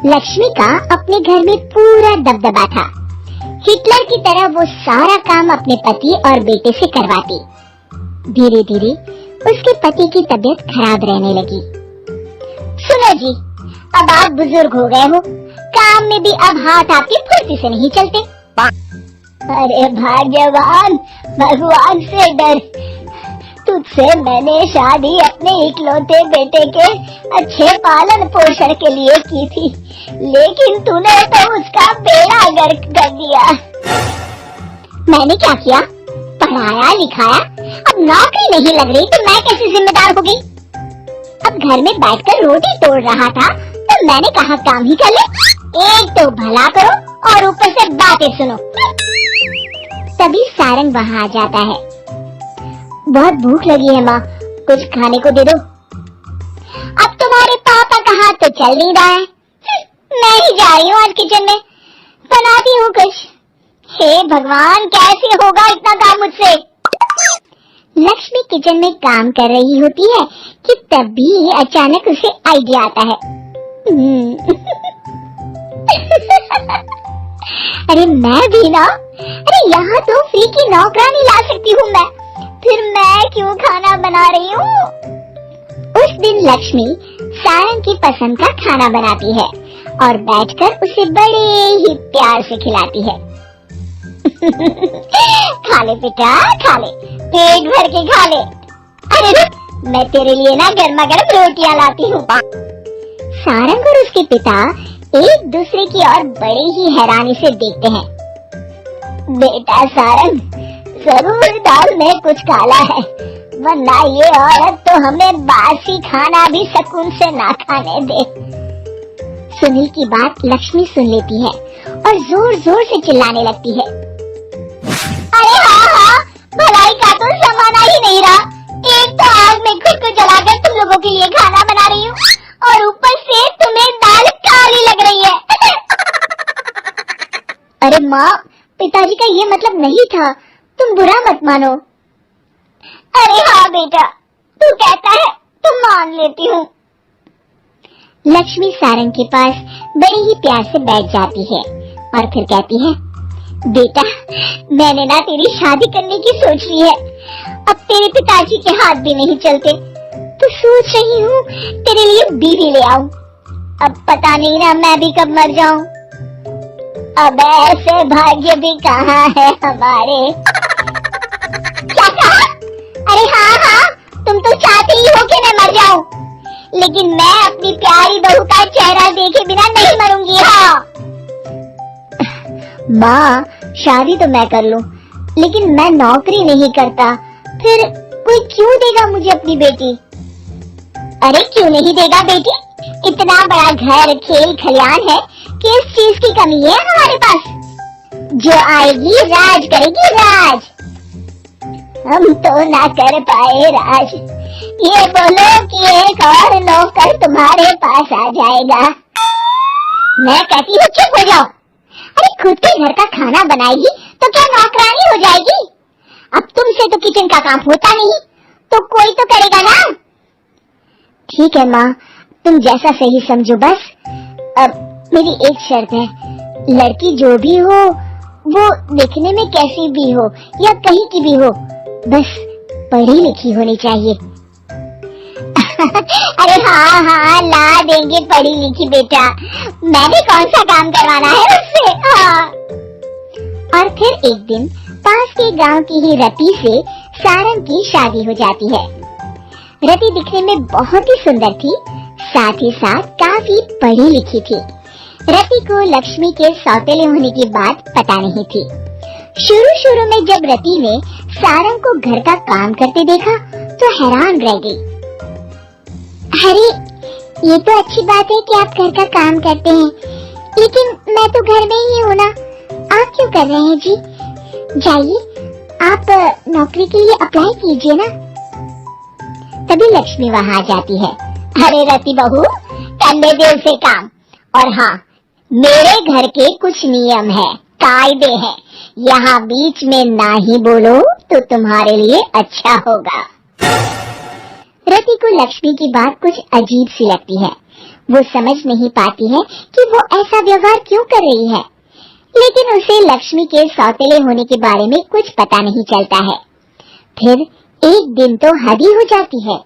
लक्ष्मी का अपने घर में पूरा दबदबा था। हिटलर की तरह वो सारा काम अपने पति और बेटे से करवाती। धीरे धीरे उसके पति की तबीयत खराब रहने लगी। सुनो जी, अब आप बुजुर्ग हो गए हो, काम में भी अब हाथ आपकी फुर्ती से नहीं चलते। अरे भाग्यवान, भगवान से डर, तुझसे मैंने शादी अपने इकलौते बेटे के अच्छे पालन पोषण के लिए की थी, लेकिन तूने तो उसका बेड़ा गर्क कर दिया। मैंने क्या किया? पढ़ाया लिखाया, अब नौकरी नहीं लग रही तो मैं कैसे जिम्मेदार हो गई? अब घर में बैठकर रोटी तोड़ रहा था तो मैंने कहा काम ही कर ले। एक तो भला करो और ऊपर से बातें सुनो। तभी सारंग वहाँ आ जाता है। बहुत भूख लगी है माँ, कुछ खाने को दे दो। अब तुम्हारे पापा कहाँ तो चल नहीं रहा है, मैं ही जा रही हूँ आज किचन में, बनाती हूँ कुछ। हे भगवान, कैसे होगा इतना काम मुझसे? लक्ष्मी किचन में काम कर रही होती है कि तभी अचानक उसे आइडिया आता है। अरे मैं भी ना, अरे यहाँ तो फ्री की नौकरानी ला सकती हूँ मैं, फिर मैं क्यों खाना बना रही हूँ? उस दिन लक्ष्मी सारंग की पसंद का खाना बनाती है और बैठकर उसे बड़े ही प्यार से खिलाती है। खा ले बेटा, खा ले, पेट भर के खा ले। अरे रुक, मैं तेरे लिए ना गर्मा गर्म रोटियां लाती हूँ। सारंग और उसके पिता एक दूसरे की ओर बड़े ही हैरानी से देखते हैं। बेटा सारंग, जरूर दाल में कुछ काला है, वरना ये औरत तो हमें बासी खाना भी सुकून से ना खाने दे। सुनील की बात लक्ष्मी सुन लेती है और जोर जोर से चिल्लाने लगती है। अरे हाँ, भलाई का तो जमाना ही नहीं रहा। एक तो आग में खुद को जलाकर तुम लोगों के लिए खाना बना रही हूँ और ऊपर से तुम्हें दाल काली लग रही है। अरे माँ, पिताजी का ये मतलब नहीं था, तुम बुरा मत मानो। अरे हाँ बेटा, तू कहता है तो मान लेती हूँ। लक्ष्मी सारंग के पास बड़े ही प्यार से बैठ जाती है और फिर कहती है, बेटा मैंने ना तेरी शादी करने की सोच ली है, अब तेरे पिताजी के हाथ भी नहीं चलते, तो सोच रही हूँ तेरे लिए बीवी ले आऊं। अब पता नहीं ना मैं भी कब मर जाऊं। अब ऐसे भाग्य भी कहाँ है हमारे। क्या कहा? अरे हाँ, तुम तो चाहती ही हो कि मैं मर जाऊं, लेकिन मैं अपनी प्यारी बहू का चेहरा देखे बिना नहीं मरूंगी। हाँ माँ, शादी तो मैं कर लूं, लेकिन मैं नौकरी नहीं करता, फिर कोई क्यों देगा मुझे अपनी बेटी? अरे क्यों नहीं देगा बेटी, इतना बड़ा घर खेल खलियान है, किस चीज की कमी है हमारे पास? जो आएगी राज करेगी, राज। हम तो ना कर पाए राज, ये बोलो कि एक और नौकर तुम्हारे पास आ जाएगा। मैं कहती हूँ चुप हो जाओ। अरे खुद के घर का खाना बनाएगी तो क्या नौकरानी हो जाएगी? अब तुमसे तो किचन का काम होता नहीं, तो कोई तो करेगा ना। ठीक है माँ, तुम जैसा सही समझो बस। अब मेरी एक शर्त है, लड़की जो भी हो वो दिखने में कैसी भी हो या कहीं की भी हो, बस पढ़ी लिखी होनी चाहिए। अरे हाँ, ला देंगे पढ़ी लिखी बेटा, मैंने कौन सा काम करवाना है उससे। हाँ। और फिर एक दिन पास के गांव की ही रति से सारंग की शादी हो जाती है। रति दिखने में बहुत ही सुंदर थी, साथ ही साथ काफी पढ़ी लिखी थी। रति को लक्ष्मी के सौतेले होने की बात पता नहीं थी। शुरू में जब रति ने सारंग को घर का काम करते देखा तो हैरान रह गई। अरे ये तो अच्छी बात है कि आप घर का काम करते हैं, लेकिन मैं तो घर में ही हूँ ना, आप क्यों कर रहे हैं जी? जाइए आप नौकरी के लिए अप्लाई कीजिए ना। तभी लक्ष्मी वहाँ आ जाती है। अरे रति बहू, करने दे उसे काम। और हाँ, मेरे घर के कुछ नियम है, कायदे हैं, यहाँ बीच में ना ही बोलो तो तुम्हारे लिए अच्छा होगा। रति को लक्ष्मी की बात कुछ अजीब सी लगती है। वो समझ नहीं पाती है कि वो ऐसा व्यवहार क्यों कर रही है, लेकिन उसे लक्ष्मी के सौतेले होने के बारे में कुछ पता नहीं चलता है। फिर एक दिन तो हद ही हो जाती है।